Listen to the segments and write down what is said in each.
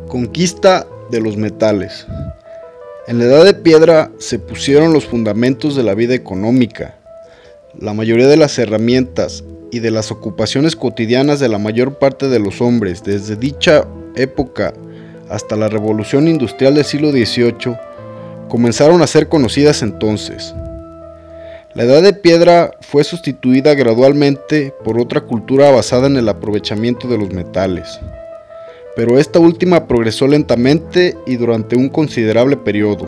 Conquista de los metales. En la Edad de Piedra se pusieron los fundamentos de la vida económica. La mayoría de las herramientas y de las ocupaciones cotidianas de la mayor parte de los hombres desde dicha época hasta la Revolución Industrial del siglo XVIII comenzaron a ser conocidas entonces. La Edad de Piedra fue sustituida gradualmente por otra cultura basada en el aprovechamiento de los metales, pero esta última progresó lentamente y durante un considerable periodo.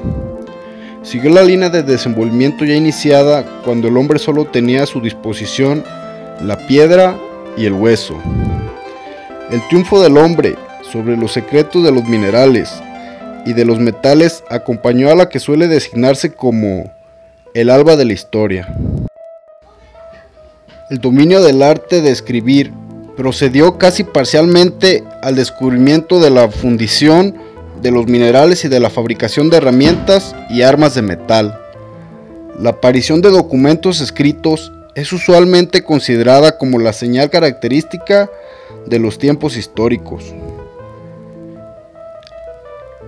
Siguió la línea de desenvolvimiento ya iniciada cuando el hombre solo tenía a su disposición la piedra y el hueso. El triunfo del hombre sobre los secretos de los minerales y de los metales acompañó a la que suele designarse como el alba de la historia. El dominio del arte de escribir procedió casi parcialmente al descubrimiento de la fundición de los minerales y de la fabricación de herramientas y armas de metal. La aparición de documentos escritos es usualmente considerada como la señal característica de los tiempos históricos.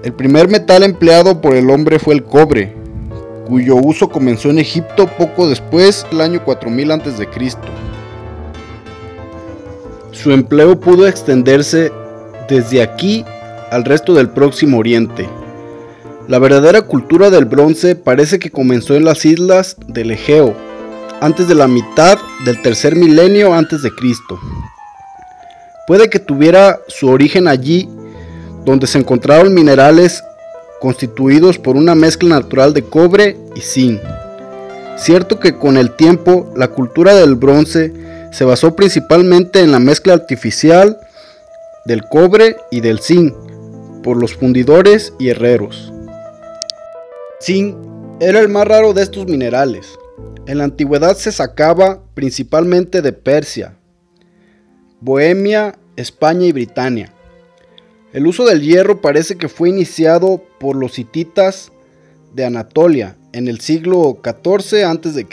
El primer metal empleado por el hombre fue el cobre, cuyo uso comenzó en Egipto poco después del año 4000 a.C. Su empleo pudo extenderse desde aquí al resto del Próximo Oriente. La verdadera cultura del bronce parece que comenzó en las islas del Egeo, antes de la mitad del tercer milenio antes de Cristo. Puede que tuviera su origen allí, donde se encontraron minerales constituidos por una mezcla natural de cobre y zinc. Cierto que con el tiempo la cultura del bronce se basó principalmente en la mezcla artificial del cobre y del zinc por los fundidores y herreros. Zinc era el más raro de estos minerales. En la antigüedad se sacaba principalmente de Persia, Bohemia, España y Britania. El uso del hierro parece que fue iniciado por los hititas de Anatolia en el siglo XIV a.C.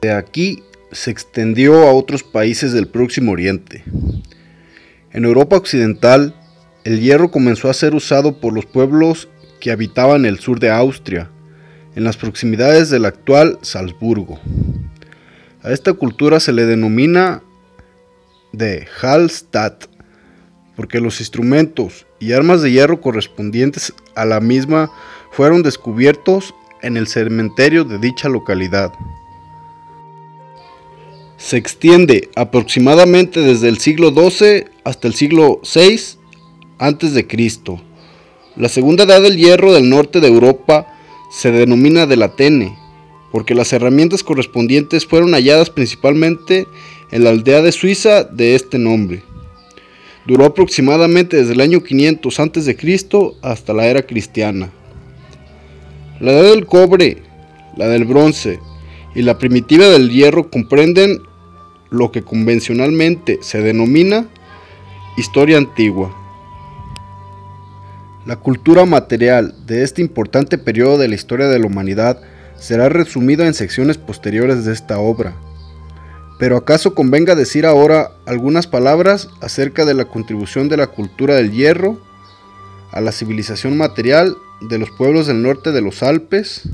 De aquí se extendió a otros países del Próximo Oriente. En Europa occidental, el hierro comenzó a ser usado por los pueblos que habitaban el sur de Austria, en las proximidades del actual Salzburgo. A esta cultura se le denomina de Hallstatt, porque los instrumentos y armas de hierro correspondientes a la misma fueron descubiertos en el cementerio de dicha localidad. Se extiende aproximadamente desde el siglo XII hasta el siglo VI a.C. La segunda edad del hierro del norte de Europa se denomina del Atene, porque las herramientas correspondientes fueron halladas principalmente en la aldea de Suiza de este nombre. Duró aproximadamente desde el año 500 a.C. hasta la era cristiana. La edad del cobre, la del bronce y la primitiva del hierro comprenden lo que convencionalmente se denomina historia antigua. La cultura material de este importante periodo de la historia de la humanidad será resumida en secciones posteriores de esta obra. Pero acaso convenga decir ahora algunas palabras acerca de la contribución de la cultura del hierro a la civilización material de los pueblos del norte de los Alpes,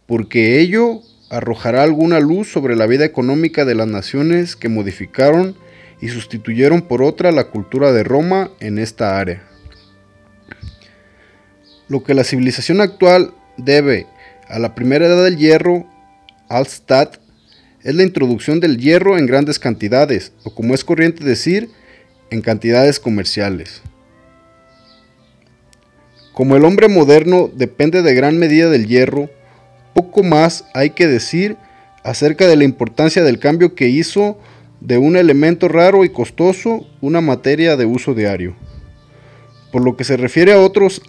porque ello arrojará alguna luz sobre la vida económica de las naciones que modificaron y sustituyeron por otra la cultura de Roma en esta área. Lo que la civilización actual debe a la primera edad del hierro, Hallstatt, es la introducción del hierro en grandes cantidades, o como es corriente decir, en cantidades comerciales. Como el hombre moderno depende de gran medida del hierro, poco más hay que decir acerca de la importancia del cambio que hizo de un elemento raro y costoso una materia de uso diario. Por lo que se refiere a otros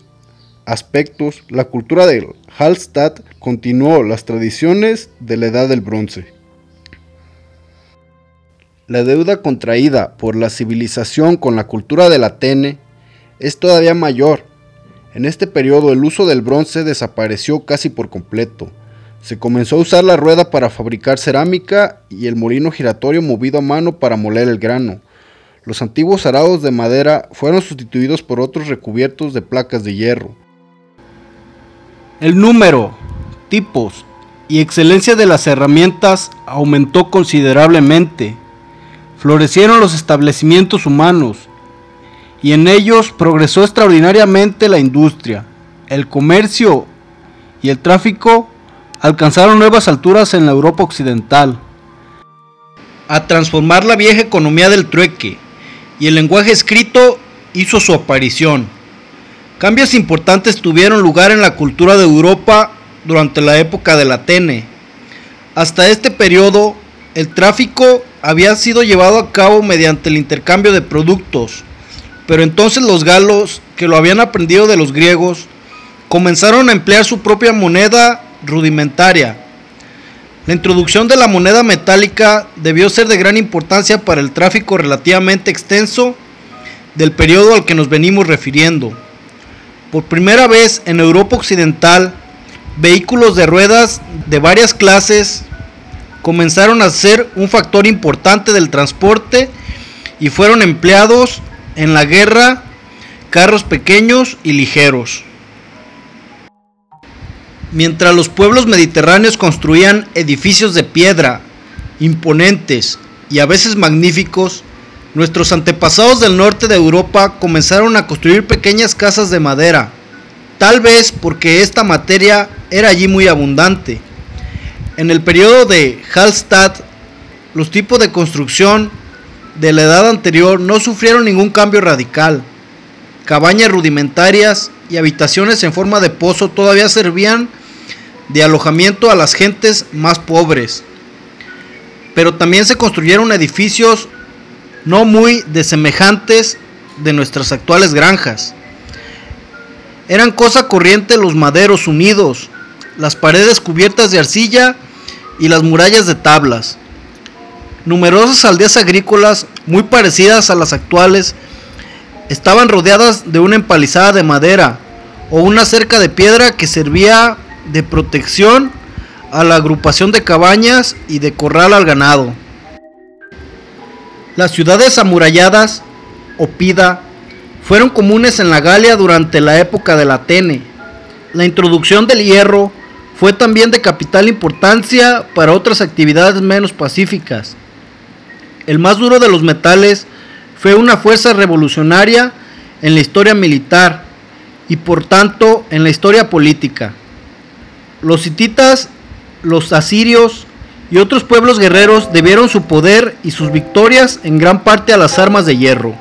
aspectos, la cultura de Hallstatt continuó las tradiciones de la Edad del Bronce. La deuda contraída por la civilización con la cultura del Atene es todavía mayor. En este periodo el uso del bronce desapareció casi por completo. Se comenzó a usar la rueda para fabricar cerámica y el molino giratorio movido a mano para moler el grano, Los antiguos arados de madera fueron sustituidos por otros recubiertos de placas de hierro. El número, tipos y excelencia de las herramientas aumentó considerablemente. Florecieron los establecimientos humanos y en ellos progresó extraordinariamente la industria. El comercio y el tráfico alcanzaron nuevas alturas en la Europa occidental. A transformar la vieja economía del trueque y el lenguaje escrito hizo su aparición. Cambios importantes tuvieron lugar en la cultura de Europa durante la época del Atene. Hasta este periodo, el tráfico había sido llevado a cabo mediante el intercambio de productos, pero entonces los galos, que lo habían aprendido de los griegos, comenzaron a emplear su propia moneda rudimentaria. La introducción de la moneda metálica debió ser de gran importancia para el tráfico relativamente extenso del periodo al que nos venimos refiriendo. Por primera vez en Europa occidental, vehículos de ruedas de varias clases comenzaron a ser un factor importante del transporte y fueron empleados en la guerra, carros pequeños y ligeros. Mientras los pueblos mediterráneos construían edificios de piedra, imponentes y a veces magníficos, nuestros antepasados del norte de Europa comenzaron a construir pequeñas casas de madera, tal vez porque esta materia era allí muy abundante. En el periodo de Hallstatt, los tipos de construcción de la edad anterior no sufrieron ningún cambio radical. Cabañas rudimentarias y habitaciones en forma de pozo todavía servían de alojamiento a las gentes más pobres, pero también se construyeron edificios no muy desemejantes de nuestras actuales granjas. Eran cosa corriente los maderos unidos, las paredes cubiertas de arcilla y las murallas de tablas. Numerosas aldeas agrícolas, muy parecidas a las actuales, estaban rodeadas de una empalizada de madera o una cerca de piedra que servía de protección a la agrupación de cabañas y de corral al ganado. Las ciudades amuralladas, oppida, fueron comunes en la Galia durante la época del Atene. La introducción del hierro fue también de capital importancia para otras actividades menos pacíficas. El más duro de los metales fue una fuerza revolucionaria en la historia militar y por tanto en la historia política. Los hititas, los asirios y otros pueblos guerreros debieron su poder y sus victorias en gran parte a las armas de hierro.